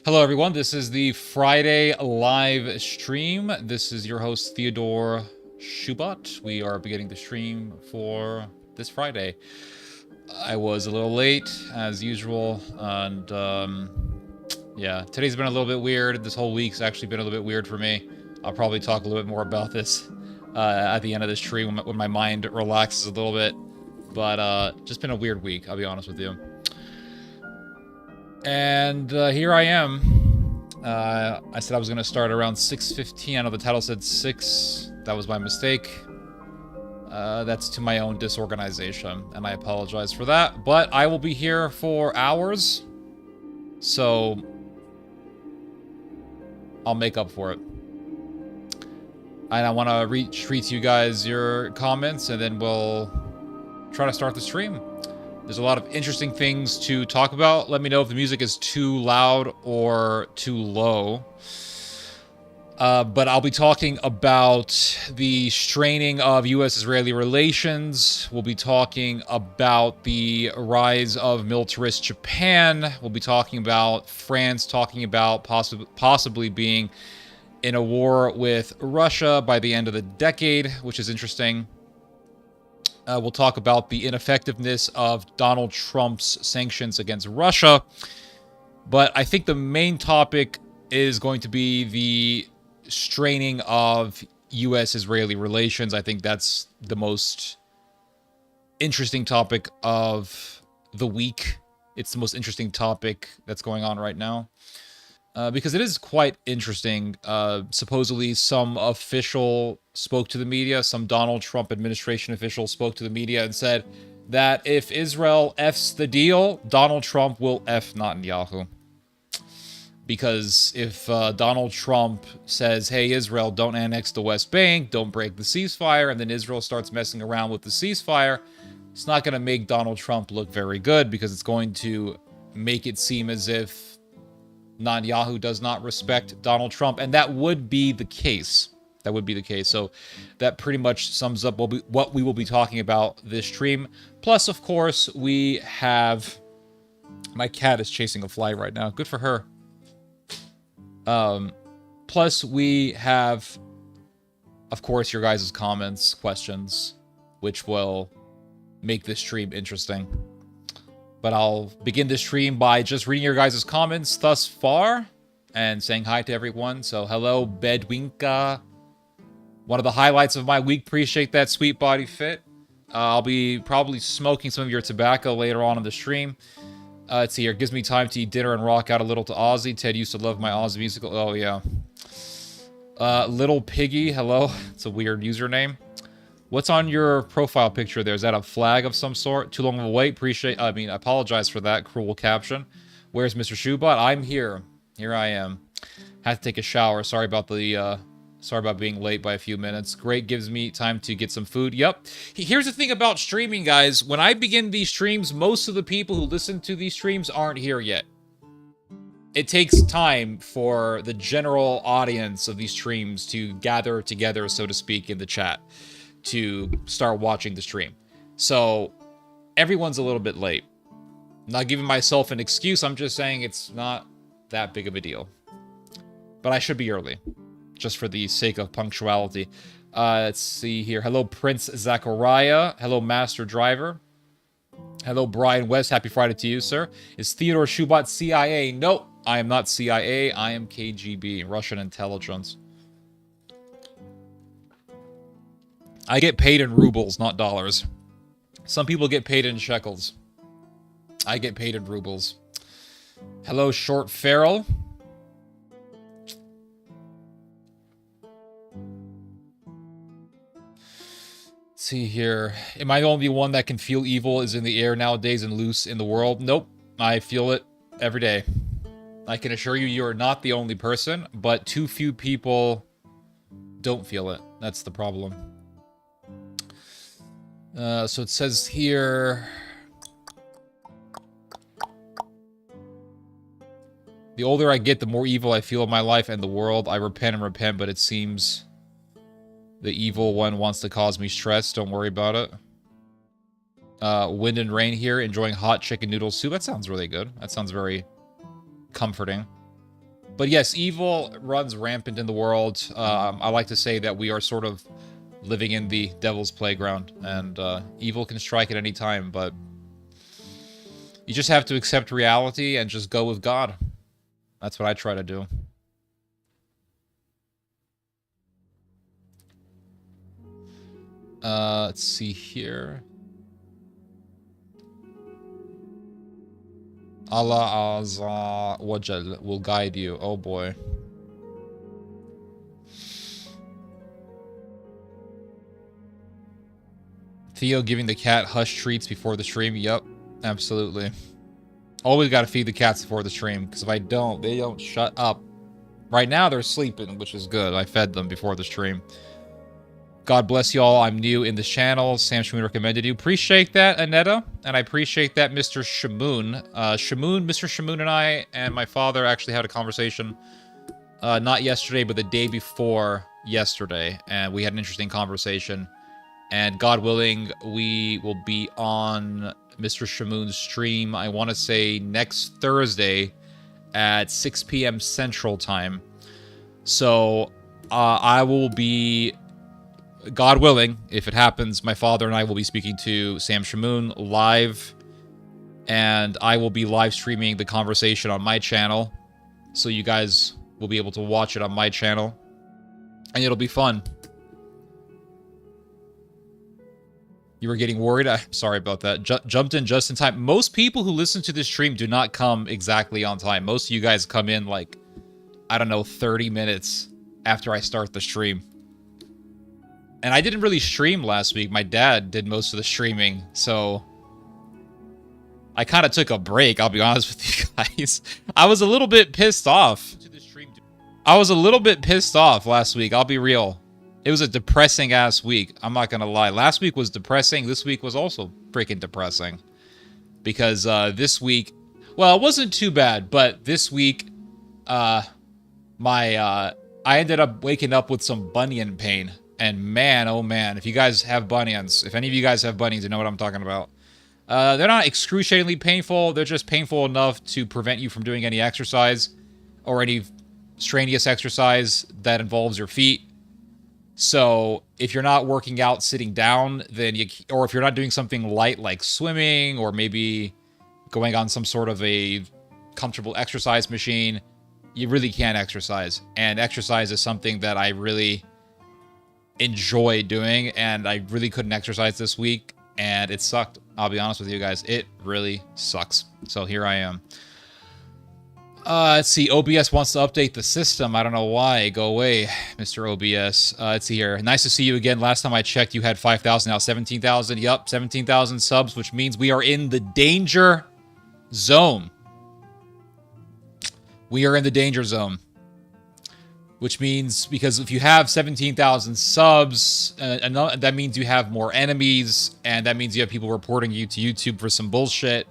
Hello, everyone. This is the Friday live stream. This is your host, Theodore Schubot. We are beginning the stream for this Friday. I was a little late, as usual, and yeah, today's been a little bit weird. This whole week's actually been a little bit weird for me. I'll probably talk a little bit more about this at the end of this stream when my mind relaxes a little bit. But just been a weird week, I'll be honest with you. And here I am. I said I was going to start around 6:15. I know the title said 6. That was my mistake. That's to my own disorganization, and I apologize for that. But I will be here for hours, so I'll make up for it. And I want to retweet you guys your comments, and then we'll try to start the stream. There's a lot of interesting things to talk about. Let me know if the music is too loud or too low. But I'll be talking about the straining of U.S.-Israeli relations. We'll be talking about the rise of militarist Japan. We'll be talking about France talking about possibly being in a war with Russia by the end of the decade, which is interesting. We'll talk about the ineffectiveness of Donald Trump's sanctions against Russia. But I think the main topic is going to be the straining of U.S.-Israeli relations. I think that's the most interesting topic of the week. It's the most interesting topic that's going on right now. Because it is quite interesting. Supposedly, some official spoke to the media, some Donald Trump administration official spoke to the media and said that if Israel F's the deal, Donald Trump will F Netanyahu. Because if Donald Trump says, hey, Israel, don't annex the West Bank, don't break the ceasefire, and then Israel starts messing around with the ceasefire, it's not going to make Donald Trump look very good, because it's going to make it seem as if Netanyahu does not respect Donald Trump, and that would be the case. That would be the case. So that pretty much sums up what we will be talking about this stream. Plus, of course, we have... My cat is chasing a fly right now. Good for her. Plus, we have, of course, your guys' comments, questions, which will make this stream interesting. But I'll begin this stream by just reading your guys' comments thus far and saying hi to everyone. So, hello, Bedwinka. One of the highlights of my week. Appreciate that sweet body fit. I'll be probably smoking some of your tobacco later on in the stream. Let's see here. Gives me time to eat dinner and rock out a little to Ozzy. Ted used to love my Ozzy musical. Oh, yeah. Little Piggy. Hello. It's a weird username. What's on your profile picture there? Is that a flag of some sort? Too long of a wait? I apologize for that cruel caption. Where's Mr. Shoebot? I'm here. Here I am. Had to take a shower. Sorry about being late by a few minutes. Great, gives me time to get some food. Yep. Here's the thing about streaming, guys. When I begin these streams, most of the people who listen to these streams aren't here yet. It takes time for the general audience of these streams to gather together, so to speak, in the chat, to start watching the stream. So everyone's a little bit late. I'm not giving myself an excuse, I'm just saying it's not that big of a deal. But I should be early, just for the sake of punctuality. Let's see here. Hello, Prince Zachariah. Hello, Master Driver. Hello, Brian West. Happy Friday to you, sir. Is Theodore Schubot CIA? Nope, I am not CIA. I am KGB, Russian intelligence. I get paid in rubles, not dollars. Some people get paid in shekels. I get paid in rubles. Hello, Short Feral. Let's see here. Am I the only one that can feel evil is in the air nowadays and loose in the world? Nope. I feel it every day. I can assure you, you are not the only person, but too few people don't feel it. That's the problem. So it says here... The older I get, the more evil I feel in my life and the world. I repent and repent, but it seems the evil one wants to cause me stress. Don't worry about it. Wind and rain here, enjoying hot chicken noodle soup. That sounds really good. That sounds very comforting. But yes, evil runs rampant in the world. I like to say that we are sort of living in the devil's playground, and evil can strike at any time, but you just have to accept reality and just go with God. That's what I try to do. Let's see here. Allah Azza wa Jal will guide you. Oh boy. Theo giving the cat hush treats before the stream. Yep, absolutely. Always got to feed the cats before the stream, because if I don't, they don't shut up. Right now, they're sleeping, which is good. I fed them before the stream. God bless you all. I'm new in this channel. Sam Shamoon recommended you. Appreciate that, Aneta. And I appreciate that, Mr. Shamoon. Mr. Shamoon and I and my father actually had a conversation. Not yesterday, but the day before yesterday. And we had an interesting conversation. And God willing, we will be on Mr. Shamoon's stream, I want to say next Thursday at 6 p.m. Central Time. So I will be... God willing, if it happens, my father and I will be speaking to Sam Shamoon live, and I will be live streaming the conversation on my channel, so you guys will be able to watch it on my channel, and it'll be fun. You were getting worried? I'm sorry about that. Jumped in just in time. Most people who listen to this stream do not come exactly on time. Most of you guys come in like, I don't know, 30 minutes after I start the stream. And I didn't really stream last week. My dad did most of the streaming, so I kind of took a break, I'll be honest with you guys. I was a little bit pissed off. I was a little bit pissed off last week, I'll be real. It was a depressing-ass week, I'm not gonna lie. Last week was depressing, this week was also freaking depressing. Because this week, well, it wasn't too bad, but this week, I ended up waking up with some bunion pain. And man, oh man, if you guys have bunions, if any of you guys have bunions, you know what I'm talking about. They're not excruciatingly painful, they're just painful enough to prevent you from doing any exercise or any strenuous exercise that involves your feet. So if you're not working out sitting down, then or if you're not doing something light like swimming or maybe going on some sort of a comfortable exercise machine, you really can't exercise. And exercise is something that I really enjoy doing, and I really couldn't exercise this week, and it sucked. I'll be honest with you guys, it really sucks. So here I am. Let's see, OBS wants to update the system. I don't know why. Go away, Mr. OBS. Let's see here. Nice to see you again. Last time I checked, you had 5,000, now 17,000. Yup, 17,000 subs, which means we are in the danger zone. We are in the danger zone. Which means, because if you have 17,000 subs, that means you have more enemies, and that means you have people reporting you to YouTube for some bullshit,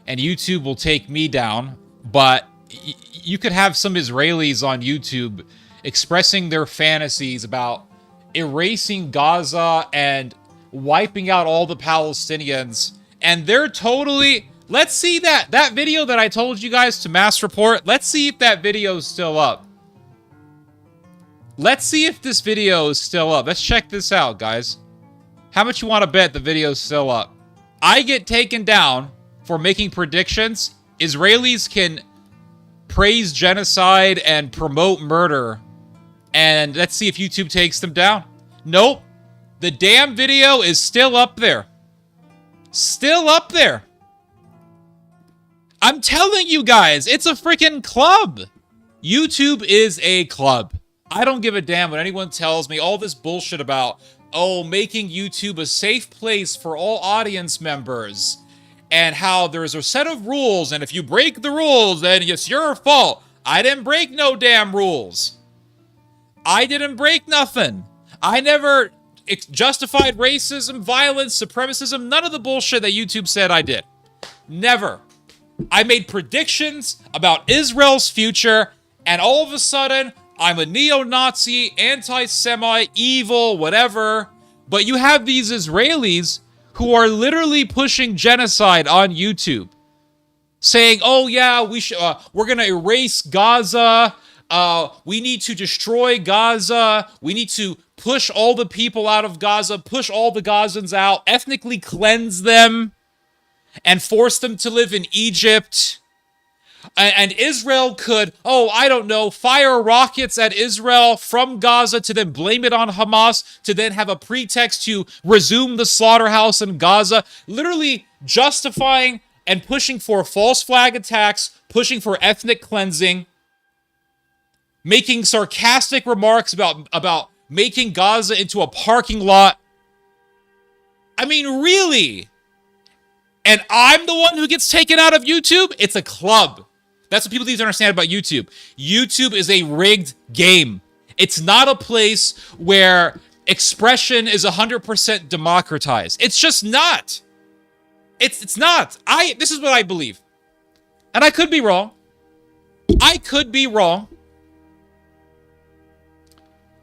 and YouTube will take me down, but you could have some Israelis on YouTube expressing their fantasies about erasing Gaza and wiping out all the Palestinians, and they're totally... Let's see that video that I told you guys to mass report. Let's see if that video is still up. Let's see if this video is still up. Let's check this out, guys. How much you want to bet the video is still up? I get taken down for making predictions. Israelis can praise genocide and promote murder. And let's see if YouTube takes them down. Nope. The damn video is still up there. Still up there. I'm telling you guys, it's a freaking club. YouTube is a club. I don't give a damn what anyone tells me. All this bullshit about, oh, making YouTube a safe place for all audience members. And how there's a set of rules, and if you break the rules, then it's your fault. I didn't break no damn rules. I didn't break nothing. I never justified racism, violence, supremacism, none of the bullshit that YouTube said I did. Never. I made predictions about Israel's future, and all of a sudden... I'm a neo-Nazi, anti-Semite, evil, whatever. But you have these Israelis who are literally pushing genocide on YouTube. saying, "Oh yeah, we're gonna erase Gaza. We need to destroy Gaza. We need to push all the people out of Gaza, push all the Gazans out, ethnically cleanse them, and force them to live in Egypt." And Israel could, I don't know, fire rockets at Israel from Gaza to then blame it on Hamas, to then have a pretext to resume the slaughterhouse in Gaza, literally justifying and pushing for false flag attacks, pushing for ethnic cleansing, making sarcastic remarks about making Gaza into a parking lot. I mean, really? And I'm the one who gets taken out of YouTube? It's a club. That's what people need to understand about YouTube. YouTube is a rigged game. It's not a place where expression is 100% democratized. It's just not. It's not. This is what I believe. And I could be wrong. I could be wrong.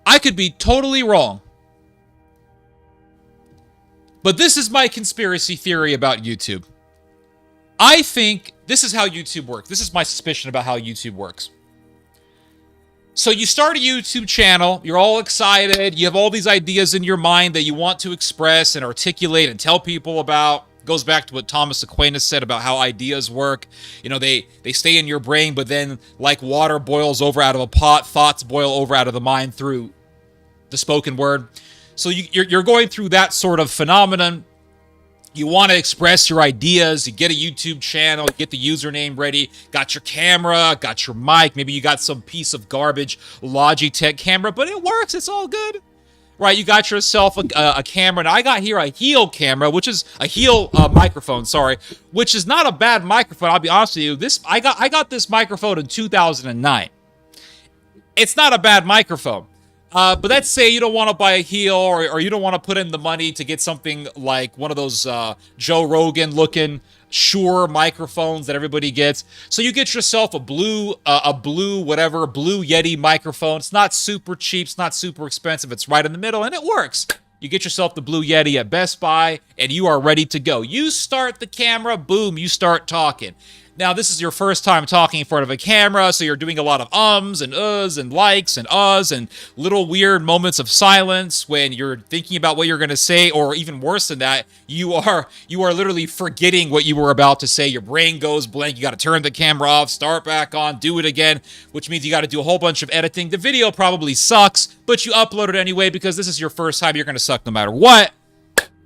I could be totally wrong. But this is my conspiracy theory about YouTube. I think this is how YouTube works. This is my suspicion about how YouTube works. So you start a YouTube channel, you're all excited, you have all these ideas in your mind that you want to express and articulate and tell people about. Goes back to what Thomas Aquinas said about how ideas work. You know, they stay in your brain, but then like water boils over out of a pot, thoughts boil over out of the mind through the spoken word. So you're going through that sort of phenomenon. You want to express your ideas, you get a YouTube channel, you get the username ready, got your camera, got your mic, maybe you got some piece of garbage Logitech camera, but it works, it's all good. Right, you got yourself a camera, and I got here a Heel camera, which is a Heel microphone, sorry, which is not a bad microphone, I'll be honest with you. I got this microphone in 2009. It's not a bad microphone. But let's say you don't want to buy a Heel, or you don't want to put in the money to get something like one of those Joe Rogan-looking Shure microphones that everybody gets. So you get yourself a blue Yeti microphone. It's not super cheap. It's not super expensive. It's right in the middle, and it works. You get yourself the Blue Yeti at Best Buy, and you are ready to go. You start the camera, boom, you start talking. Now, this is your first time talking in front of a camera, so you're doing a lot of ums and uhs and likes and uhs and little weird moments of silence when you're thinking about what you're going to say, or even worse than that, you are literally forgetting what you were about to say. Your brain goes blank. You got to turn the camera off, start back on, do it again, which means you got to do a whole bunch of editing. The video probably sucks, but you upload it anyway because this is your first time. You're going to suck no matter what.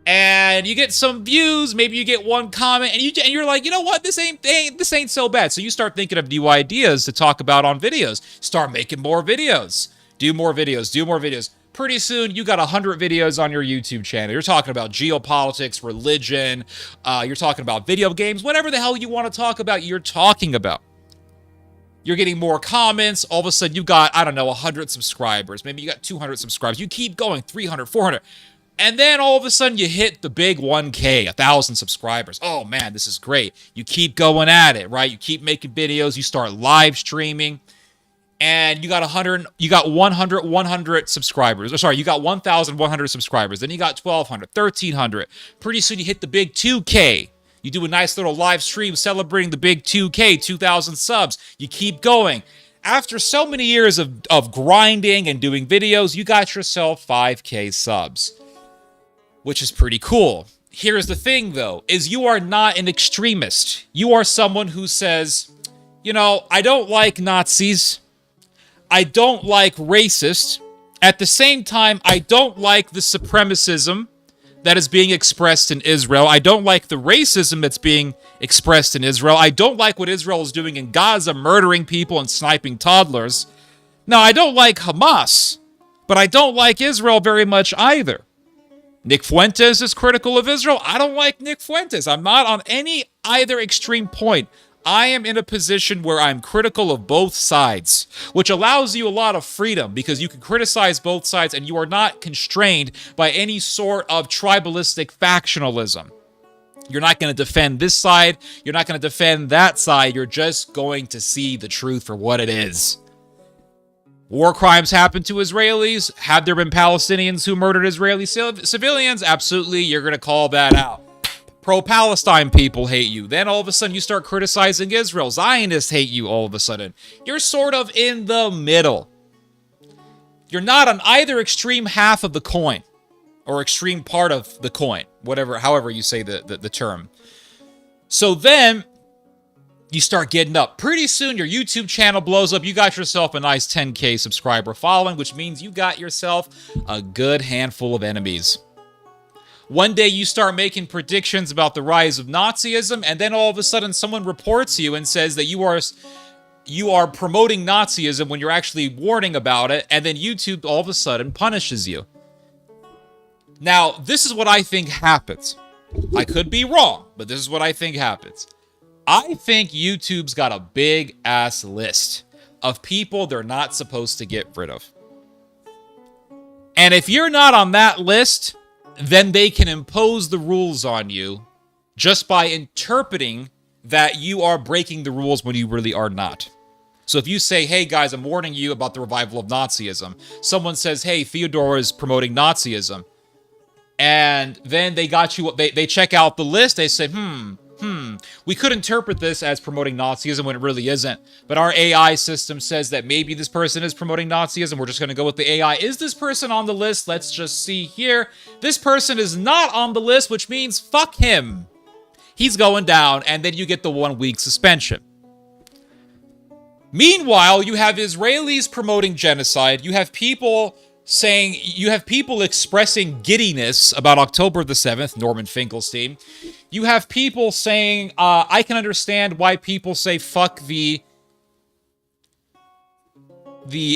And you get some views, maybe you get one comment, and you're like, you know what, this ain't so bad. So you start thinking of new ideas to talk about on videos. Start making more videos. Do more videos. Pretty soon, you got 100 videos on your YouTube channel. You're talking about geopolitics, religion, you're talking about video games, whatever the hell you want to talk about, you're talking about. You're getting more comments. All of a sudden, you got, 100 subscribers. Maybe you got 200 subscribers. You keep going, 300, 400. And then all of a sudden you hit the big 1K, 1,000 subscribers. Oh man, this is great. You keep going at it, right? You keep making videos, you start live streaming, and you got 100 subscribers. Or sorry, you got 1,100 subscribers. Then you got 1,200, 1,300. Pretty soon you hit the big 2K. You do a nice little live stream celebrating the big 2K, 2,000 subs. You keep going. After so many years of grinding and doing videos, you got yourself 5K subs, which is pretty cool. Here's the thing, though, is you are not an extremist. You are someone who says, I don't like Nazis. I don't like racists. At the same time, I don't like the supremacism that is being expressed in Israel. I don't like the racism that's being expressed in Israel. I don't like what Israel is doing in Gaza, murdering people and sniping toddlers. Now, I don't like Hamas, but I don't like Israel very much either. Nick Fuentes is critical of Israel. I don't like Nick Fuentes. I'm not on either extreme point. I am in a position where I'm critical of both sides, which allows you a lot of freedom because you can criticize both sides and you are not constrained by any sort of tribalistic factionalism. You're not going to defend this side. You're not going to defend that side. You're just going to see the truth for what it is. War crimes happen to Israelis. Have there been Palestinians who murdered Israeli civilians? Absolutely. You're going to call that out. Pro-Palestine people hate you. Then all of a sudden you start criticizing Israel. Zionists hate you all of a sudden. You're sort of in the middle. You're not on either extreme half of the coin or extreme part of the coin, however you say the term. So then you start getting up. Pretty soon your YouTube channel blows up. You got yourself a nice 10K subscriber following, which means you got yourself a good handful of enemies. One day you start making predictions about the rise of Nazism, and then all of a sudden someone reports you and says that you are promoting Nazism when you're actually warning about it, and then YouTube all of a sudden punishes you. Now, this is what I think happens. I could be wrong, but this is what I think happens. I think YouTube's got a big-ass list of people they're not supposed to get rid of. And if you're not on that list, then they can impose the rules on you just by interpreting that you are breaking the rules when you really are not. So if you say, hey guys, I'm warning you about the revival of Nazism. Someone says, hey, Theodore is promoting Nazism. And then they got you, they check out the list, they say, we could interpret this as promoting Nazism when it really isn't. But our AI system says that maybe this person is promoting Nazism. We're just going to go with the AI. Is this person on the list? Let's just see here. This person is not on the list, which means fuck him. He's going down, and then you get the 1-week suspension. Meanwhile, you have Israelis promoting genocide. You have people expressing giddiness about October the 7th, Norman Finkelstein. You have people saying, I can understand why people say fuck the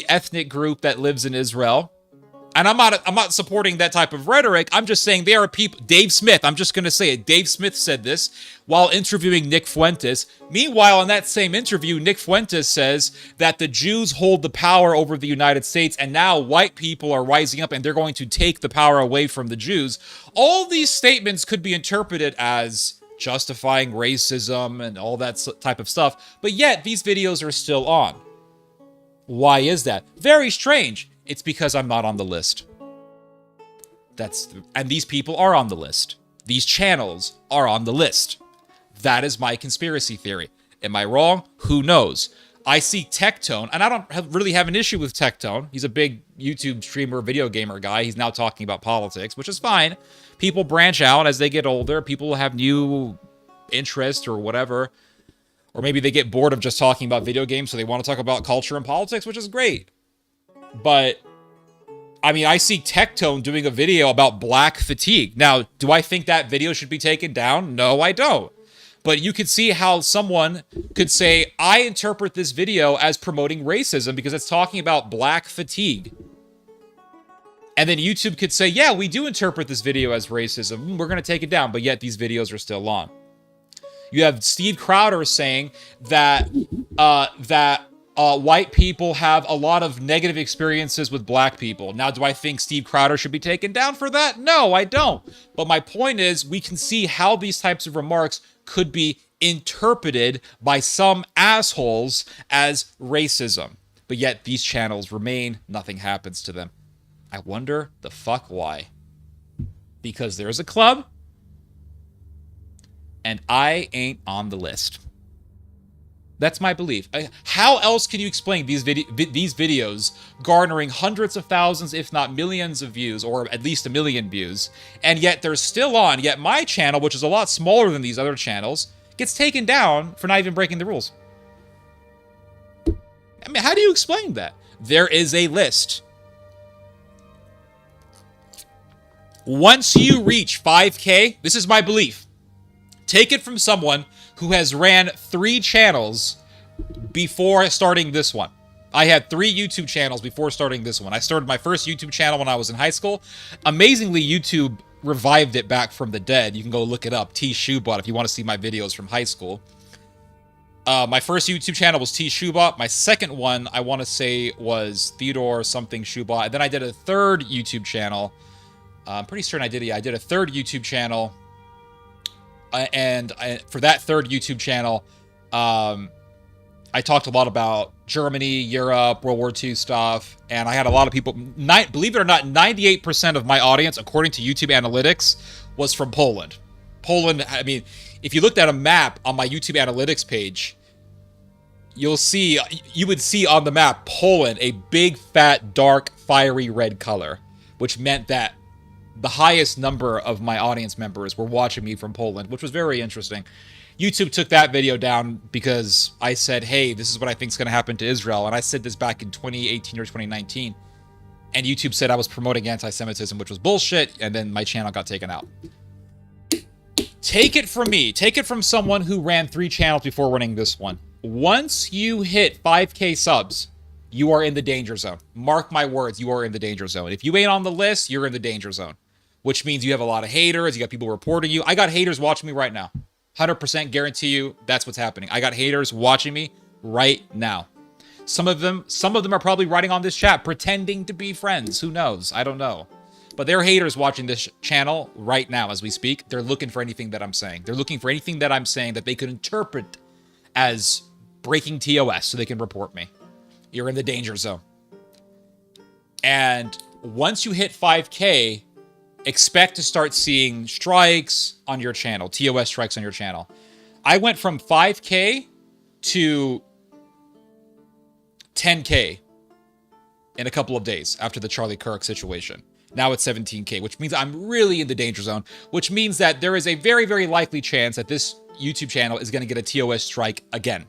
ethnic group that lives in Israel. And I'm not supporting that type of rhetoric. I'm just saying there are people. Dave Smith, I'm just going to say it. Dave Smith said this while interviewing Nick Fuentes. Meanwhile, in that same interview, Nick Fuentes says that the Jews hold the power over the United States, and now white people are rising up and they're going to take the power away from the Jews. All these statements could be interpreted as justifying racism and all that type of stuff, but yet these videos are still on. Why is that? Very strange. It's because I'm not on the list. And these people are on the list. These channels are on the list. That is my conspiracy theory. Am I wrong? Who knows? I see Tectone, and I don't really have an issue with Tectone. He's a big YouTube streamer, video gamer guy. He's now talking about politics, which is fine. People branch out as they get older. People have new interests or whatever. Or maybe they get bored of just talking about video games, so they want to talk about culture and politics, which is great. But, I mean, I see Tectone doing a video about black fatigue. Now, do I think that video should be taken down? No, I don't. But you could see how someone could say, I interpret this video as promoting racism because it's talking about black fatigue. And then YouTube could say, yeah, we do interpret this video as racism. We're going to take it down, but yet these videos are still on. You have Steve Crowder saying that white people have a lot of negative experiences with black people. Now, do I think Steve Crowder should be taken down for that? No, I don't. But my point is, we can see how these types of remarks could be interpreted by some assholes as racism. But yet, these channels remain, nothing happens to them. I wonder the fuck why. Because there's a club, and I ain't on the list. That's my belief. How else can you explain these videos garnering hundreds of thousands, if not millions of views, or at least 1 million views, and yet they're still on, yet my channel, which is a lot smaller than these other channels, gets taken down for not even breaking the rules? I mean, how do you explain that? There is a list. Once you reach 5K, this is my belief. Take it from someone who has ran 3 channels before starting this one. I had 3 YouTube channels before starting this one. I started my first YouTube channel when I was in high school. Amazingly, YouTube revived it back from the dead. You can go look it up, T Shoebot, if you want to see my videos from high school. My first YouTube channel was T Shoebot. My second one, I want to say, was Theodore something Shoebot. And then I did a third YouTube channel. I'm pretty certain I did a third YouTube channel. And for that third YouTube channel, I talked a lot about Germany, Europe, World War II stuff, and I had a lot of people, believe it or not, 98% of my audience, according to YouTube Analytics, was from Poland. Poland, I mean, if you looked at a map on my YouTube analytics page, you would see on the map Poland a big, fat, dark, fiery red color, which meant that the highest number of my audience members were watching me from Poland, which was very interesting. YouTube took that video down because I said, hey, this is what I think is going to happen to Israel. And I said this back in 2018 or 2019. And YouTube said I was promoting anti-Semitism, which was bullshit. And then my channel got taken out. Take it from me. Take it from someone who ran 3 channels before running this one. Once you hit 5K subs, you are in the danger zone. Mark my words, you are in the danger zone. If you ain't on the list, you're in the danger zone. Which means you have a lot of haters. You got people reporting you. I got haters watching me right now. 100% guarantee you that's what's happening. I got haters watching me right now. Some of them are probably writing on this chat pretending to be friends. Who knows? I don't know. But they're haters watching this channel right now as we speak. They're looking for anything that I'm saying. They're looking for anything that I'm saying that they could interpret as breaking TOS so they can report me. You're in the danger zone. And once you hit 5K, expect to start seeing strikes on your channel, TOS strikes on your channel. I went from 5K to 10K in a couple of days after the Charlie Kirk situation. Now it's 17K, which means I'm really in the danger zone, which means that there is a very, very likely chance that this YouTube channel is going to get a TOS strike again.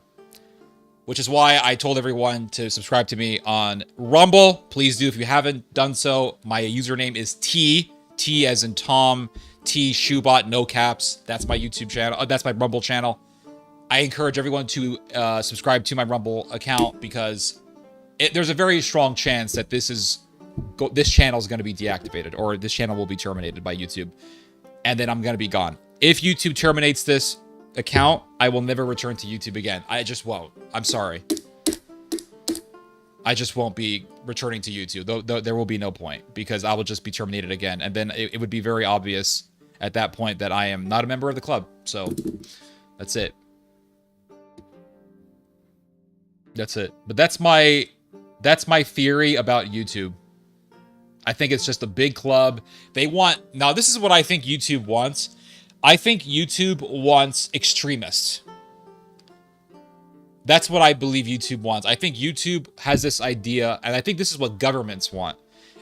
Which is why I told everyone to subscribe to me on Rumble. Please do if you haven't done so. My username is T as in Tom, T Shoebot, no caps. That's my YouTube channel. That's my Rumble channel. I encourage everyone to subscribe to my Rumble account because there's a very strong chance that this channel is going to be deactivated or this channel will be terminated by YouTube. And then I'm going to be gone. If YouTube terminates this account, I will never return to YouTube again. I just won't. I'm sorry. I just won't be returning to YouTube. Though there will be no point because I will just be terminated again. And then it would be very obvious at that point that I am not a member of the club. So that's it. That's it. But that's my theory about YouTube. I think it's just a big club. Now this is what I think YouTube wants. I think YouTube wants extremists. That's what I believe YouTube wants. I think YouTube has this idea, and I think this is what governments want,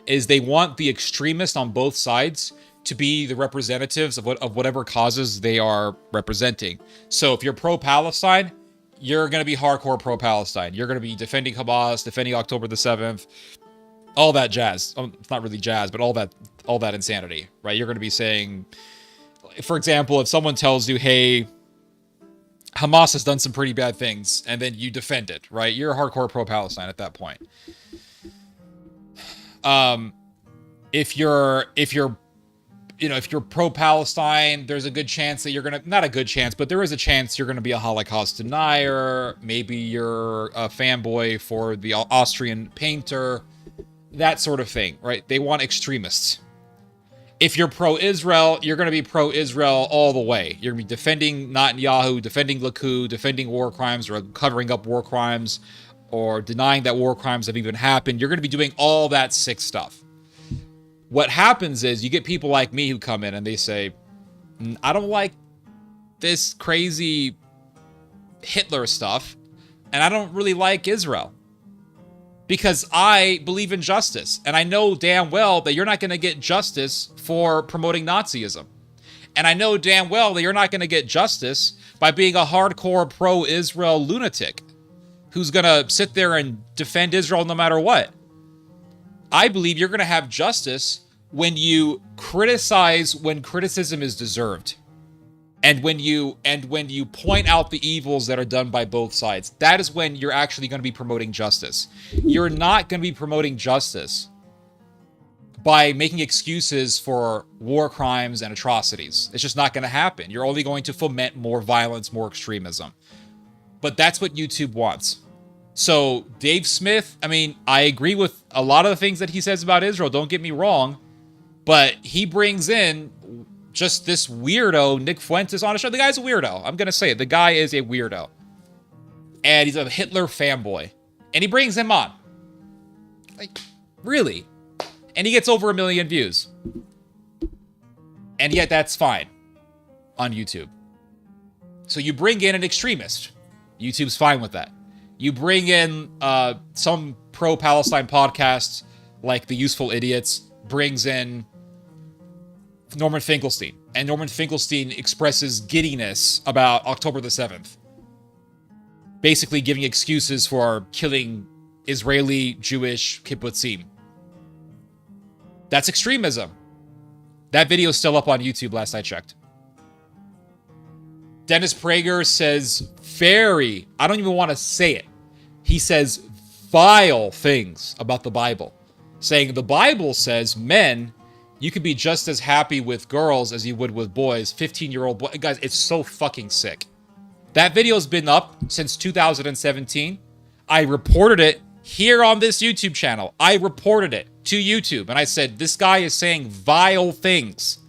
is they want the extremists on both sides to be the representatives of whatever causes they are representing. So if you're pro-Palestine, you're going to be hardcore pro-Palestine. You're going to be defending Hamas, defending October the 7th, all that jazz. It's not really jazz, but all that insanity, right? You're going to be saying, for example, if someone tells you, hey, Hamas has done some pretty bad things, and then you defend it, right? You're a hardcore pro-Palestine at that point. If you're pro-Palestine, there's a good chance that not a good chance, but there is a chance you're gonna be a Holocaust denier. Maybe you're a fanboy for the Austrian painter, that sort of thing, right? They want extremists. If you're pro-Israel, you're going to be pro-Israel all the way. You're going to be defending Netanyahu, defending Likud, defending war crimes, or covering up war crimes, or denying that war crimes have even happened. You're going to be doing all that sick stuff. What happens is you get people like me who come in and they say, I don't like this crazy Hitler stuff, and I don't really like Israel. Because I believe in justice. And I know damn well that you're not going to get justice for promoting Nazism. And I know damn well that you're not going to get justice by being a hardcore pro-Israel lunatic who's going to sit there and defend Israel no matter what. I believe you're going to have justice when you criticize when criticism is deserved. And when you point out the evils that are done by both sides, that is when you're actually going to be promoting justice. You're not going to be promoting justice by making excuses for war crimes and atrocities. It's just not going to happen. You're only going to foment more violence, more extremism. But that's what YouTube wants. So Dave Smith, I mean, I agree with a lot of the things that he says about Israel. Don't get me wrong. But he brings in just this weirdo, Nick Fuentes, on a show. The guy's a weirdo. I'm going to say it. The guy is a weirdo. And he's a Hitler fanboy. And he brings him on. Like, really? And he gets over 1 million views. And yet that's fine. on YouTube. So you bring in an extremist. YouTube's fine with that. You bring in some pro-Palestine podcasts like The Useful Idiots, brings in Norman Finkelstein. And Norman Finkelstein expresses giddiness about October the 7th. Basically giving excuses for killing Israeli Jewish kibbutzim. That's extremism. That video is still up on YouTube last I checked. Dennis Prager says I don't even want to say it. He says vile things about the Bible. Saying the Bible says, men, you could be just as happy with girls as you would with boys. 15-year-old boys. Guys, it's so fucking sick. That video's been up since 2017. I reported it here on this YouTube channel. I reported it to YouTube. And I said, this guy is saying vile things.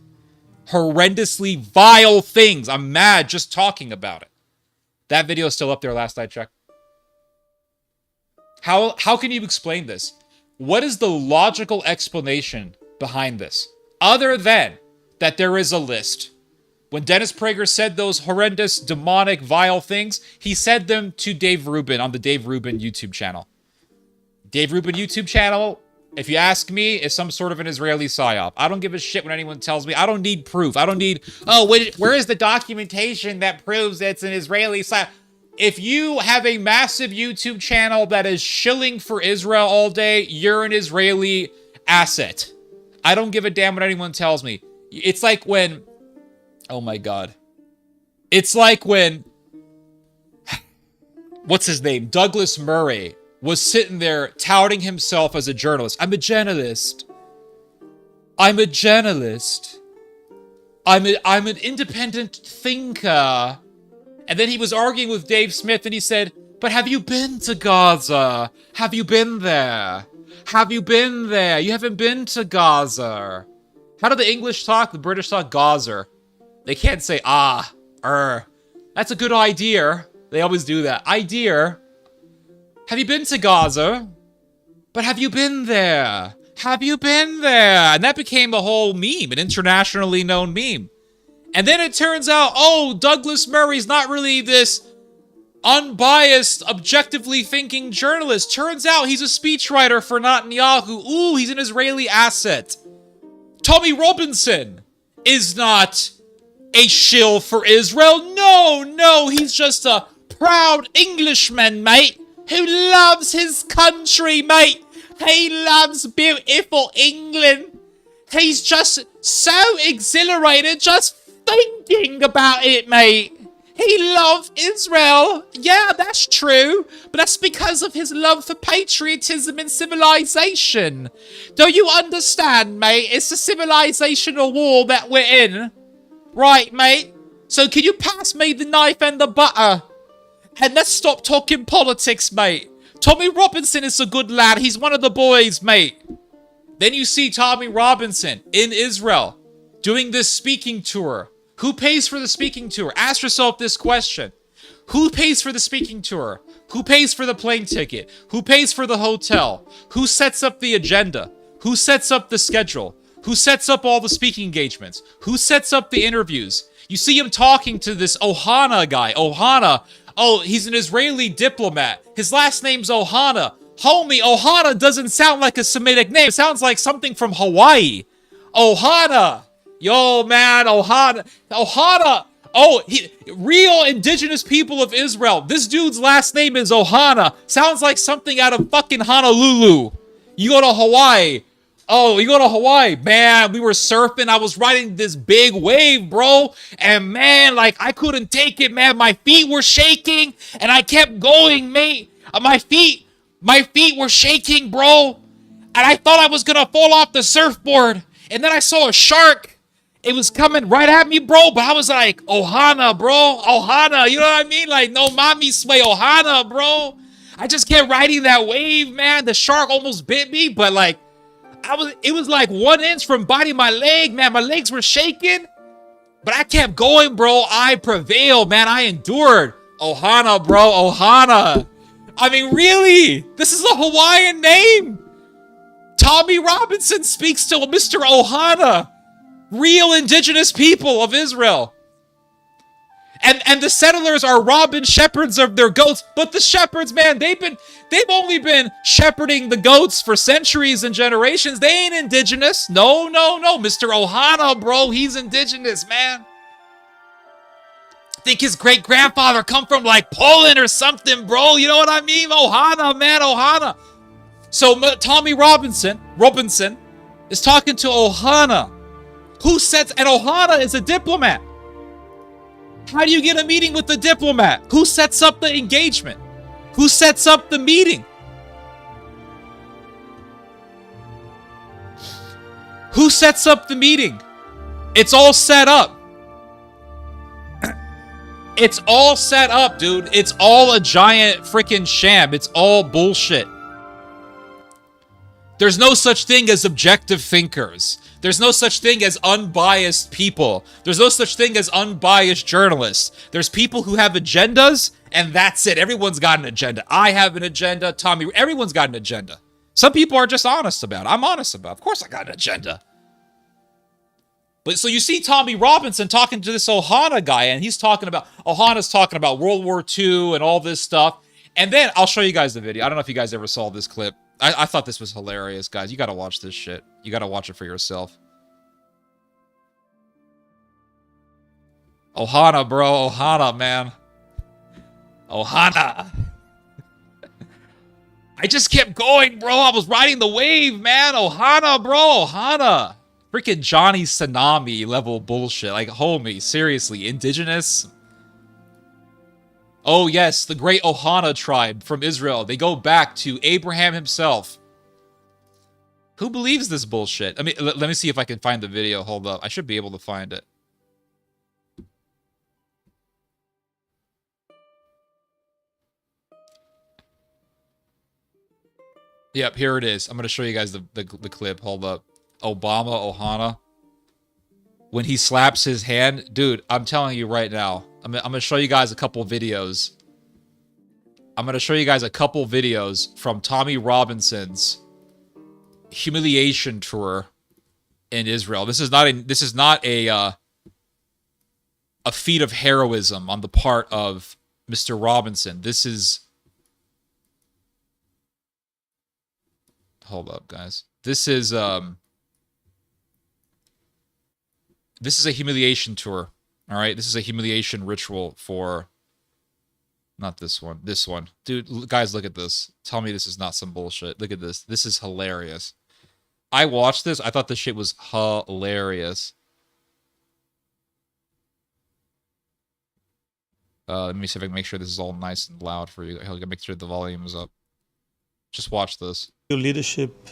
Horrendously vile things. I'm mad just talking about it. That video is still up there last I checked. How can you explain this? What is the logical explanation behind this? Other than that there is a list. When Dennis Prager said those horrendous, demonic, vile things, he said them to Dave Rubin on the Dave Rubin YouTube channel. Dave Rubin YouTube channel, if you ask me, is some sort of an Israeli psyop. I don't give a shit when anyone tells me. I don't need proof. I don't need, where is the documentation that proves it's an Israeli psyop? If you have a massive YouTube channel that is shilling for Israel all day, you're an Israeli asset. I don't give a damn what anyone tells me. It's like when... Oh my God. It's like when... What's his name? Douglas Murray was sitting there touting himself as a journalist. I'm a journalist. I'm a journalist. I'm an independent thinker. And then he was arguing with Dave Smith and he said, but have you been to Gaza? Have you been there? Have you been there? You haven't been to Gaza. How do the English talk? The British talk Gaza. They can't say, That's a good idea. They always do that. Idea. Have you been to Gaza? But have you been there? Have you been there? And that became a whole meme, an internationally known meme. And then it turns out, Douglas Murray's not really this unbiased, objectively thinking journalist. Turns out he's a speechwriter for Netanyahu. Ooh, he's an Israeli asset. Tommy Robinson is not a shill for Israel. No, he's just a proud Englishman, mate, who loves his country, mate. He loves beautiful England. He's just so exhilarated just thinking about it, mate. He loves Israel. Yeah, that's true. But that's because of his love for patriotism and civilization. Don't you understand, mate? It's a civilizational war that we're in. Right, mate? So can you pass me the knife and the butter? And let's stop talking politics, mate. Tommy Robinson is a good lad. He's one of the boys, mate. Then you see Tommy Robinson in Israel doing this speaking tour. Who pays for the speaking tour? Ask yourself this question. Who pays for the speaking tour? Who pays for the plane ticket? Who pays for the hotel? Who sets up the agenda? Who sets up the schedule? Who sets up all the speaking engagements? Who sets up the interviews? You see him talking to this Ohana guy. Ohana. Oh, he's an Israeli diplomat. His last name's Ohana. Homie, Ohana doesn't sound like a Semitic name. It sounds like something from Hawaii. Ohana. Yo, man, Ohana. Real indigenous people of Israel. This dude's last name is Ohana. Sounds like something out of fucking Honolulu. You go to Hawaii. Man, we were surfing. I was riding this big wave, bro. And man, I couldn't take it, man. My feet were shaking and I kept going, mate. My feet were shaking, bro. And I thought I was gonna fall off the surfboard. And then I saw a shark. It was coming right at me, bro. But I was like, Ohana, bro. Ohana. You know what I mean? No mami sway Ohana, bro. I just kept riding that wave, man. The shark almost bit me, but it was like 1 inch from biting my leg, man. My legs were shaking, but I kept going, bro. I prevailed, man. I endured. Ohana, bro. Ohana. I mean, really? This is a Hawaiian name. Tommy Robinson speaks to Mr. Ohana. Real indigenous people of Israel. And the settlers are robbing shepherds of their goats. But the shepherds, man, they've only been shepherding the goats for centuries and generations. They ain't indigenous. No. Mr. Ohana, bro, he's indigenous, man. Think his great grandfather come from like Poland or something, bro. You know what I mean? Ohana, man, Ohana. So Tommy Robinson is talking to Ohana. And Ohana is a diplomat. How do you get a meeting with the diplomat? Who sets up the engagement? Who sets up the meeting? Who sets up the meeting? It's all set up. It's all set up, dude. It's all a giant freaking sham. It's all bullshit. There's no such thing as objective thinkers. There's no such thing as unbiased people. There's no such thing as unbiased journalists. There's people who have agendas, and that's it. Everyone's got an agenda. I have an agenda. Tommy, everyone's got an agenda. Some people are just honest about it. I'm honest about it. Of course I got an agenda. But so you see Tommy Robinson talking to this Ohana guy, and Ohana's talking about World War II and all this stuff. And then I'll show you guys the video. I don't know if you guys ever saw this clip. I thought this was hilarious, guys. You got to watch this shit. You got to watch it for yourself. Ohana, bro. Ohana, man. Ohana. I just kept going, bro. I was riding the wave, man. Ohana, bro. Ohana. Freaking Johnny Tsunami level bullshit. Like, homie, seriously. Indigenous? Oh, yes, the great Ohana tribe from Israel. They go back to Abraham himself. Who believes this bullshit? I mean, let me see if I can find the video. Hold up. I should be able to find it. Yep, here it is. I'm going to show you guys the clip. Hold up. Obama, Ohana. When he slaps his hand. Dude, I'm telling you right now. I'm going to show you guys a couple videos. I'm going to show you guys a couple videos from Tommy Robinson's humiliation tour in Israel. This is not a feat of heroism on the part of Mr. Robinson. This is... Hold up, guys. This is a humiliation tour. All right, this is a humiliation ritual for... Not this one. This one. Dude, guys, look at this. Tell me this is not some bullshit. Look at this. This is hilarious. I watched this. I thought this shit was hilarious. Let me see if I can make sure this is all nice and loud for you. I'll make sure the volume is up. Just watch this. Your leadership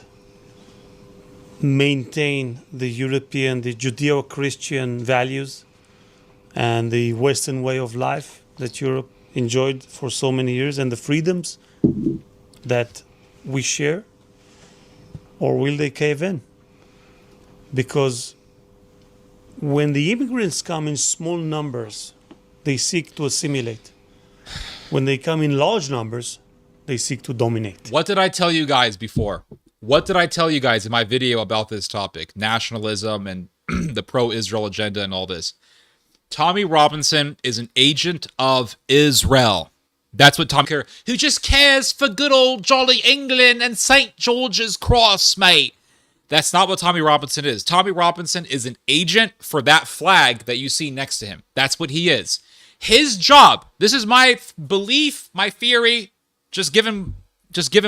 maintain the European, the Judeo-Christian values and the Western way of life that Europe enjoyed for so many years and the freedoms that we share? Or will they cave in? Because when the immigrants come in small numbers, they seek to assimilate. When they come in large numbers, they seek to dominate. What did I tell you guys before? What did I tell you guys in my video about this topic? Nationalism and the pro-Israel agenda and all this. Tommy Robinson is an agent of Israel. That's what Tommy cares. Who just cares for good old jolly England and St. George's Cross, mate. That's not what Tommy Robinson is. Tommy Robinson is an agent for that flag that you see next to him. That's what he is. His job, this is my belief, my theory, just given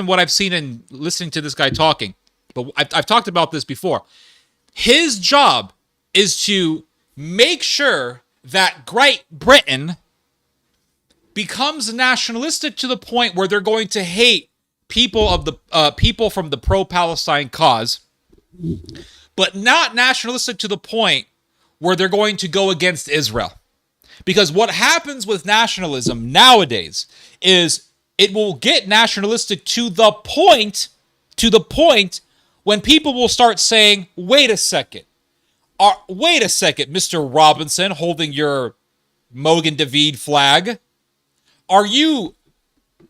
what I've seen and listening to this guy talking. But I've talked about this before. His job is to make sure that Great Britain becomes nationalistic to the point where they're going to hate people from the pro-Palestine cause, but not nationalistic to the point where they're going to go against Israel. Because what happens with nationalism nowadays is it will get nationalistic to the point when people will start saying, wait a second, Mr. Robinson, holding your Mogen David flag. Are you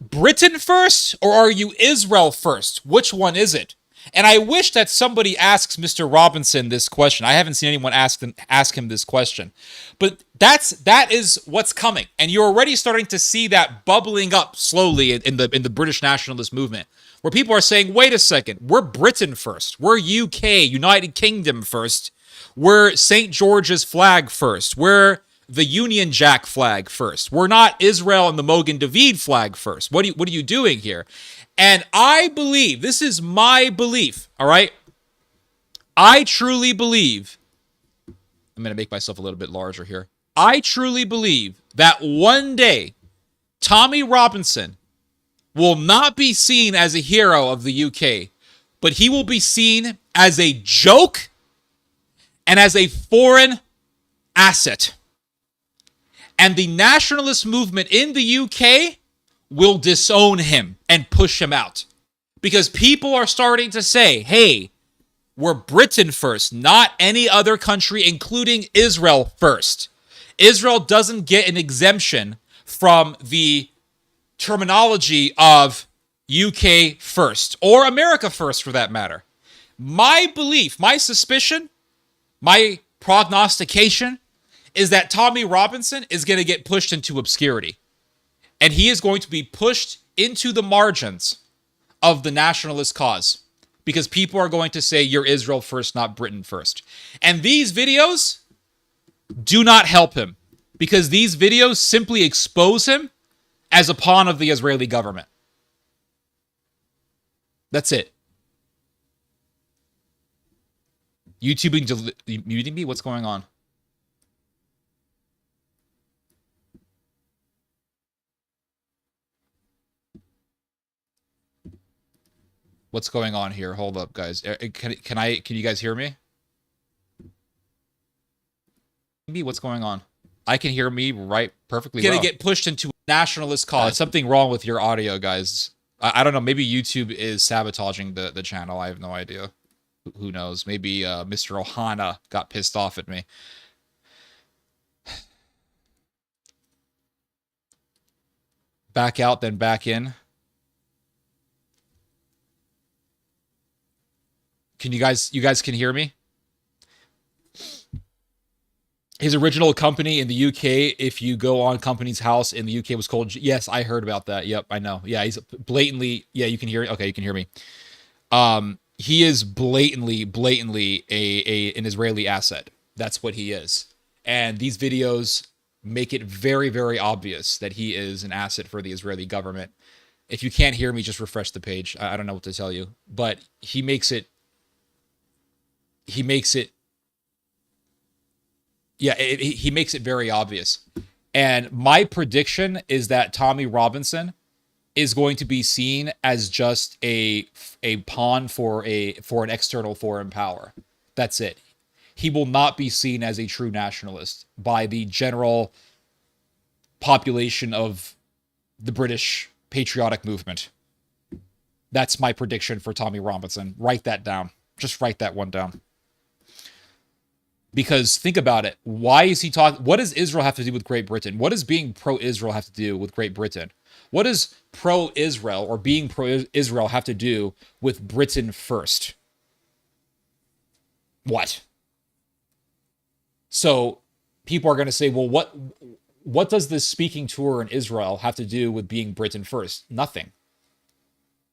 Britain first or are you Israel first? Which one is it? And I wish that somebody asks Mr. Robinson this question. I haven't seen anyone ask him this question. But that is what's coming. And you're already starting to see that bubbling up slowly in the British nationalist movement, where people are saying, wait a second, we're Britain first. We're UK, United Kingdom first. We're St. George's flag first. We're the Union Jack flag first. We're not Israel and the Mogen David flag first. What are you doing here? And I believe, this is my belief, all right? I truly believe, I'm going to make myself a little bit larger here. I truly believe that one day, Tommy Robinson will not be seen as a hero of the UK, but he will be seen as a joke and as a foreign asset. And the nationalist movement in the UK will disown him and push him out. Because people are starting to say, hey, we're Britain first, not any other country, including Israel first. Israel doesn't get an exemption from the terminology of UK first, or America first for that matter. My belief, my suspicion, my prognostication is that Tommy Robinson is going to get pushed into obscurity. And he is going to be pushed into the margins of the nationalist cause. Because people are going to say, you're Israel first, not Britain first. And these videos do not help him. Because these videos simply expose him as a pawn of the Israeli government. That's it. YouTube muting me? What's going on? What's going on here? Hold up, guys. Can you guys hear me? What's going on? I can hear me right perfectly well. Gonna get pushed into a nationalist cause. Something wrong with your audio, guys. I don't know. Maybe YouTube is sabotaging the channel. I have no idea. Who knows? Maybe Mr. Ohana got pissed off at me. Back out, then back in. Can you guys can hear me? His original company in the UK, if you go on Company's House in the UK, was called... Yes, I heard about that. Yep, I know. Yeah, he's blatantly... Yeah, you can hear... Okay, you can hear me. He is blatantly an Israeli asset. That's what he is. And these videos make it very, very obvious that he is an asset for the Israeli government. If you can't hear me, just refresh the page. I don't know what to tell you. But he makes it... He makes it very obvious. And my prediction is that Tommy Robinson is going to be seen as just a pawn for an external foreign power. That's it. He will not be seen as a true nationalist by the general population of the British patriotic movement. That's my prediction for Tommy Robinson. Write that down. Just write that one down. Because think about it. Why is he talking? What does Israel have to do with Great Britain? What does being pro-Israel have to do with Great Britain? What does pro-Israel or being pro-Israel have to do with Britain first? What? So people are going to say, well, what does this speaking tour in Israel have to do with being Britain first? Nothing.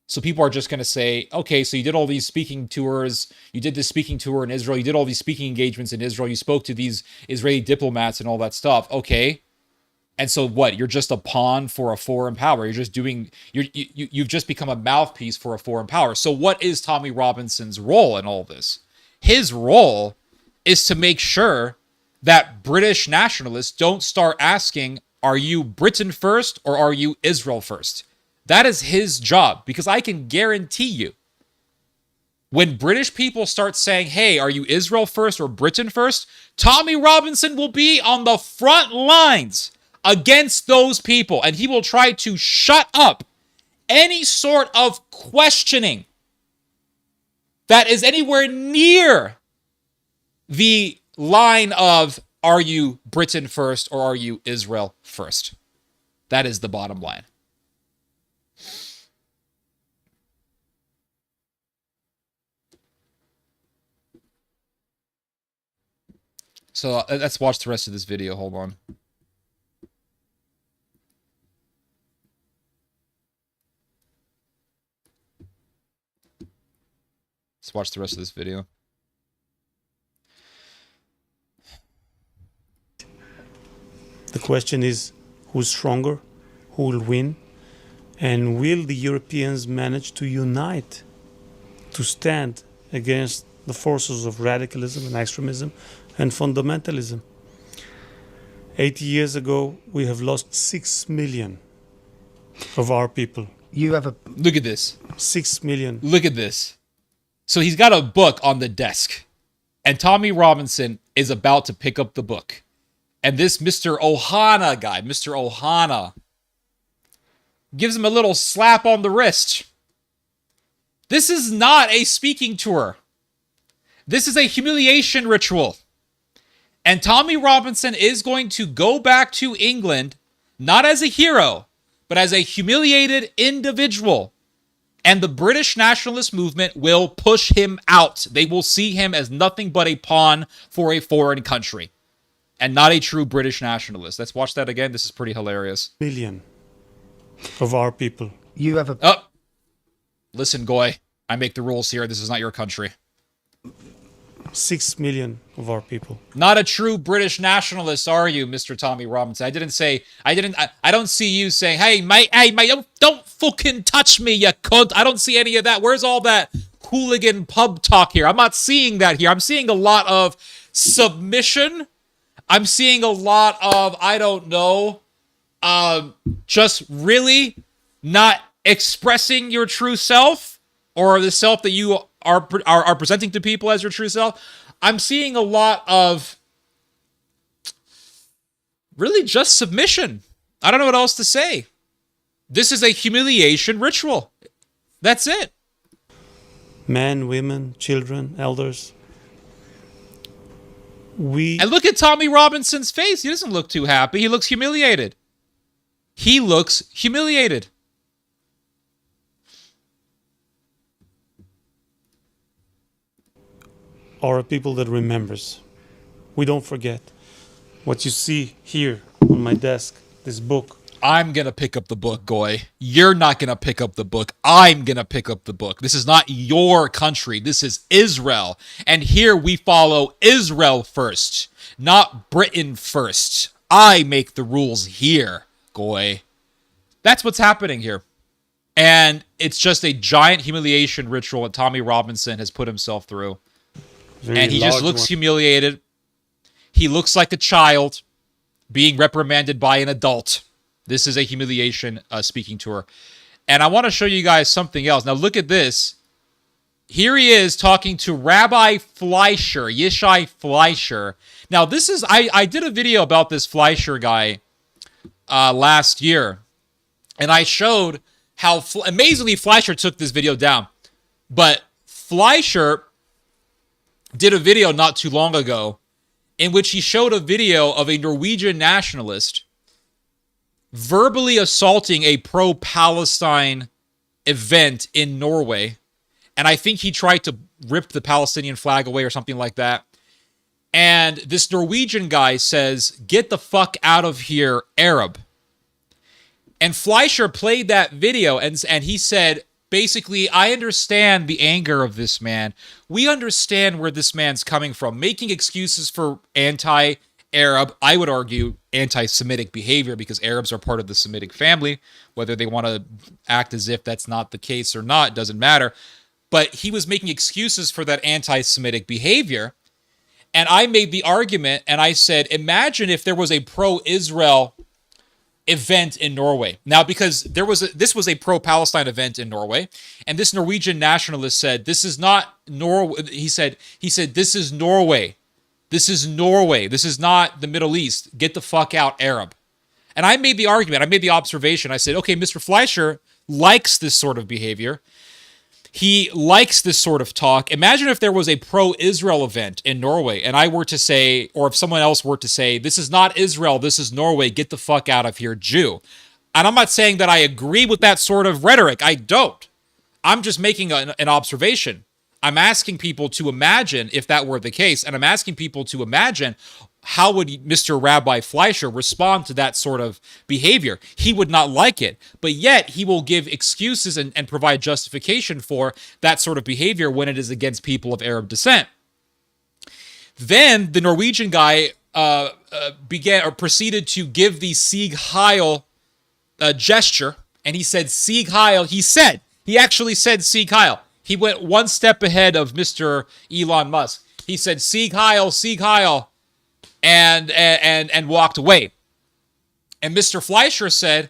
So people are just going to say, okay, so you did all these speaking tours, you did this speaking tour in Israel, you did all these speaking engagements in Israel, you spoke to these Israeli diplomats and all that stuff. Okay. And so what? You're just a pawn for a foreign power. You're just doing, you've just become a mouthpiece for a foreign power. So what is Tommy Robinson's role in all this? His role is to make sure that British nationalists don't start asking, are you Britain first or are you Israel first? That is his job, because I can guarantee you, when British people start saying, hey, are you Israel first or Britain first? Tommy Robinson will be on the front lines against those people, and he will try to shut up any sort of questioning that is anywhere near the line of, are you Britain first or are you Israel first? That is the bottom line. So let's watch the rest of this video. Hold on. Let's watch the rest of this video. The question is, who's stronger? Who will win? And will the Europeans manage to unite to stand against the forces of radicalism and extremism and fundamentalism? 80 years ago, we have lost 6 million of our people. You have a Look at this. 6 million. Look at this. So he's got a book on the desk, and Tommy Robinson is about to pick up the book. And this Mr. Ohana guy, Mr. Ohana, gives him a little slap on the wrist. This is not a speaking tour. This is a humiliation ritual. And Tommy Robinson is going to go back to England, not as a hero, but as a humiliated individual. And the British nationalist movement will push him out. They will see him as nothing but a pawn for a foreign country and not a true British nationalist. Let's watch that again. This is pretty hilarious. Million of our people. you have a Oh, listen, Goy. I make the rules here. This is not your country. 6 million of our people. Not a true British nationalist, are you, Mr. Tommy Robinson? I don't see you saying, hey, mate, don't fucking touch me, you cunt. I don't see any of that. Where's all that hooligan pub talk here? I'm not seeing that here. I'm seeing a lot of submission. I'm seeing a lot of, I don't know, just really not expressing your true self or the self that you are presenting to people as your true self. I'm seeing a lot of really just submission. I don't know what else to say. This is a humiliation ritual. That's it. Men, women, children, elders. And look at Tommy Robinson's face. He doesn't look too happy. He looks humiliated. He looks humiliated. Are a people that remembers. We don't forget. What you see here on my desk, this book. I'm going to pick up the book, Goy. You're not going to pick up the book. I'm going to pick up the book. This is not your country. This is Israel. And here we follow Israel first, not Britain first. I make the rules here, Goy. That's what's happening here. And it's just a giant humiliation ritual that Tommy Robinson has put himself through. And he just looks humiliated. He looks like a child being reprimanded by an adult. This is a humiliation speaking tour. And I want to show you guys something else. Now look at this. Here he is talking to Rabbi Fleischer, Yishai Fleischer. Now this is, I did a video about this Fleischer guy last year. And I showed how, amazingly, Fleischer took this video down. But Fleischer did a video not too long ago in which he showed a video of a Norwegian nationalist verbally assaulting a pro-Palestine event in Norway. And I think he tried to rip the Palestinian flag away or something like that. And this Norwegian guy says, "Get the fuck out of here, Arab." And Fleischer played that video and he said, basically, I understand the anger of this man. We understand where this man's coming from. Making excuses for anti-Arab, I would argue anti-Semitic behavior, because Arabs are part of the Semitic family. Whether they want to act as if that's not the case or not, doesn't matter. But he was making excuses for that anti-Semitic behavior. And I made the argument and I said, imagine if there was a pro-Israel event in Norway. Now, because this was a pro-Palestine event in Norway, and this Norwegian nationalist said, this is not Norway. He said, this is Norway. This is Norway. This is not the Middle East. Get the fuck out, Arab. And I made the argument. I made the observation. I said, okay, Mr. Fleischer likes this sort of behavior. He likes this sort of talk. Imagine if there was a pro-Israel event in Norway and I were to say, or if someone else were to say, this is not Israel, this is Norway, get the fuck out of here, Jew. And I'm not saying that I agree with that sort of rhetoric. I don't. I'm just making an observation. I'm asking people to imagine if that were the case, and I'm asking people to imagine how would Mr. Rabbi Fleischer respond to that sort of behavior. He would not like it, but yet he will give excuses and provide justification for that sort of behavior when it is against people of Arab descent. Then the Norwegian guy proceeded to give the Sieg Heil gesture, and he said Sieg Heil. He actually said Sieg Heil. He went one step ahead of Mr. Elon Musk. He said Sieg Heil, and walked away. And Mr. Fleischer said,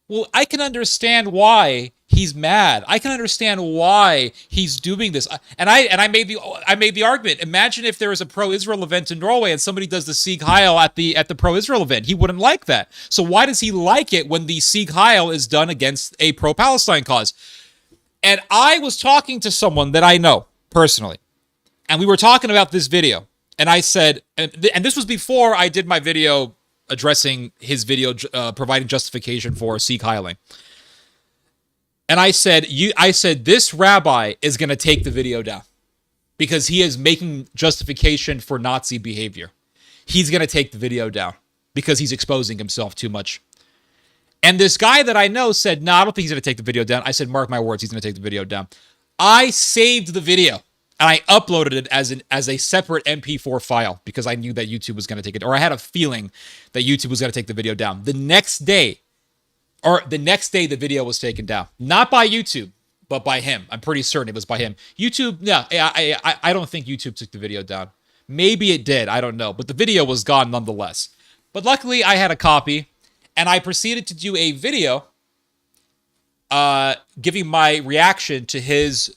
well, I can understand why he's mad. I can understand why he's doing this. And I made the argument. Imagine if there was a pro-Israel event in Norway and somebody does the Sieg Heil at the pro-Israel event. He wouldn't like that. So why does he like it when the Sieg Heil is done against a pro-Palestine cause? And I was talking to someone that I know personally, and we were talking about this video. And I said, and this was before I did my video addressing his video, providing justification for Sieg Heiling. And I said, this rabbi is going to take the video down because he is making justification for Nazi behavior. He's going to take the video down because he's exposing himself too much. And this guy that I know said, no, I don't think he's going to take the video down. I said, mark my words, he's going to take the video down. I saved the video and I uploaded it as a separate MP4 file because I knew that YouTube was going to take it, or I had a feeling that YouTube was going to take the video down. The next day, the video was taken down. Not by YouTube, but by him. I'm pretty certain it was by him. YouTube, no, I don't think YouTube took the video down. Maybe it did, I don't know. But the video was gone nonetheless. But luckily, I had a copy, and I proceeded to do a video giving my reaction to his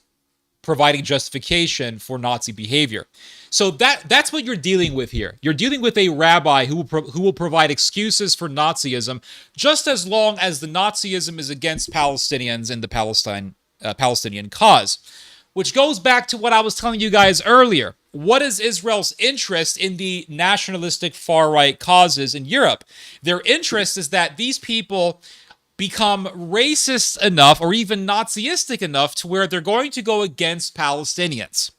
providing justification for Nazi behavior. So that's what you're dealing with here. You're dealing with a rabbi who will provide excuses for Nazism just as long as the Nazism is against Palestinians and the Palestinian cause. Which goes back to what I was telling you guys earlier. What is Israel's interest in the nationalistic far-right causes in Europe? Their interest is that these people become racist enough or even Nazistic enough to where they're going to go against Palestinians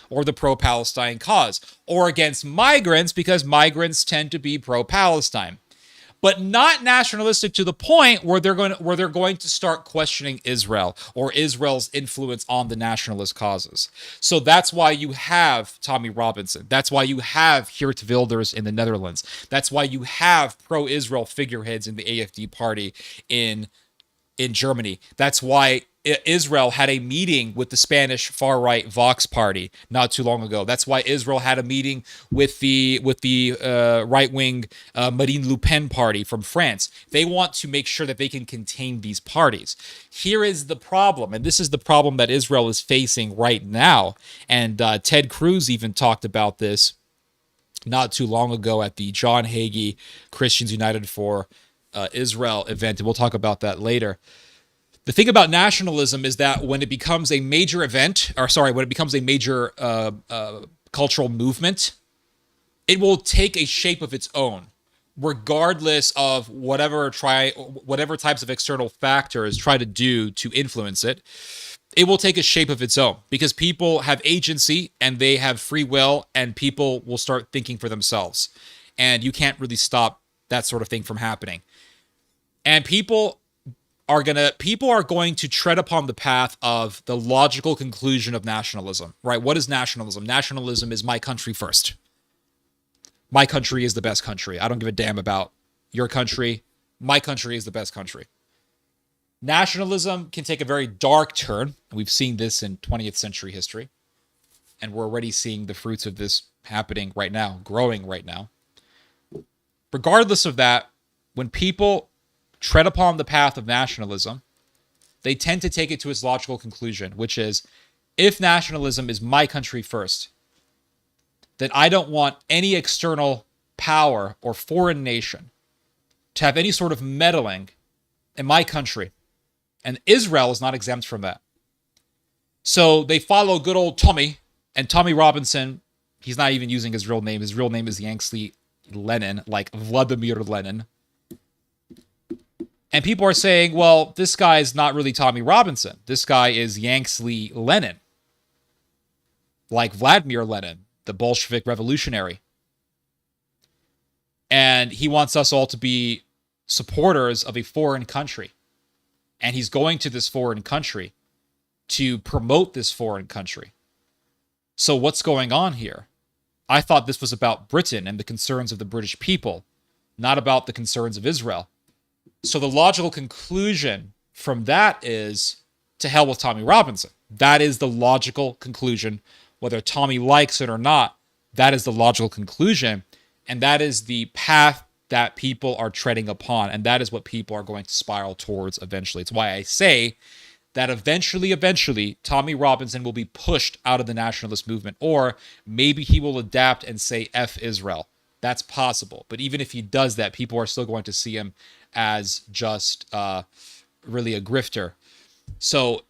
or the pro-Palestine cause, or against migrants because migrants tend to be pro-Palestine, but not nationalistic to the point where they're going to start questioning Israel or Israel's influence on the nationalist causes. So that's why you have Tommy Robinson. That's why you have Geert Wilders in the Netherlands. That's why you have pro-Israel figureheads in the AFD party in Germany. That's why Israel had a meeting with the Spanish far-right Vox party not too long ago. That's why Israel had a meeting with the right-wing Marine Le Pen party from France. They want to make sure that they can contain these parties. Here is the problem, and this is the problem that Israel is facing right now. And Ted Cruz even talked about this not too long ago at the John Hagee Christians United for Israel event, and we'll talk about that later. The thing about nationalism is that when it becomes a major event, when it becomes a major cultural movement, it will take a shape of its own, regardless of whatever types of external factors try to do to influence it. It will take a shape of its own because people have agency and they have free will, and people will start thinking for themselves. And you can't really stop that sort of thing from happening. And people are going to tread upon the path of the logical conclusion of nationalism, right? What is nationalism? Nationalism is my country first. My country is the best country. I don't give a damn about your country. My country is the best country. Nationalism can take a very dark turn. We've seen this in 20th century history, and we're already seeing the fruits of this happening right now, growing right now. Regardless of that, when people tread upon the path of nationalism, they tend to take it to its logical conclusion, which is, if nationalism is my country first, then I don't want any external power or foreign nation to have any sort of meddling in my country. And Israel is not exempt from that. So they follow good old Tommy, and Tommy Robinson, he's not even using his real name. His real name is Yanksly Lenin, like Vladimir Lenin. And people are saying, well, this guy is not really Tommy Robinson. This guy is Yanksly Lenin. like Vladimir Lenin, the Bolshevik revolutionary. And he wants us all to be supporters of a foreign country. And he's going to this foreign country to promote this foreign country. So what's going on here? I thought this was about Britain and the concerns of the British people, not about the concerns of Israel. So the logical conclusion from that is, to hell with Tommy Robinson. That is the logical conclusion. Whether Tommy likes it or not, that is the logical conclusion. And that is the path that people are treading upon. And that is what people are going to spiral towards eventually. It's why I say that eventually, Tommy Robinson will be pushed out of the nationalist movement. Or maybe he will adapt and say F Israel. That's possible. But even if he does that, people are still going to see him as just really a grifter. So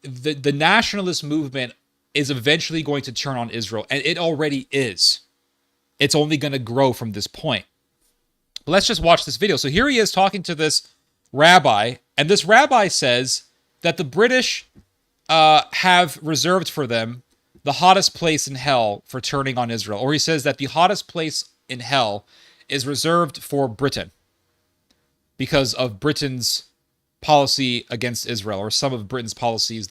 the nationalist movement is eventually going to turn on Israel, and it already is. It's only going to grow from this point. But let's just watch this video. So here he is talking to this rabbi, and this rabbi says that the British have reserved for them the hottest place in hell for turning on Israel. Or he says that the hottest place in hell is reserved for Britain because of Britain's policy against Israel, or some of Britain's policies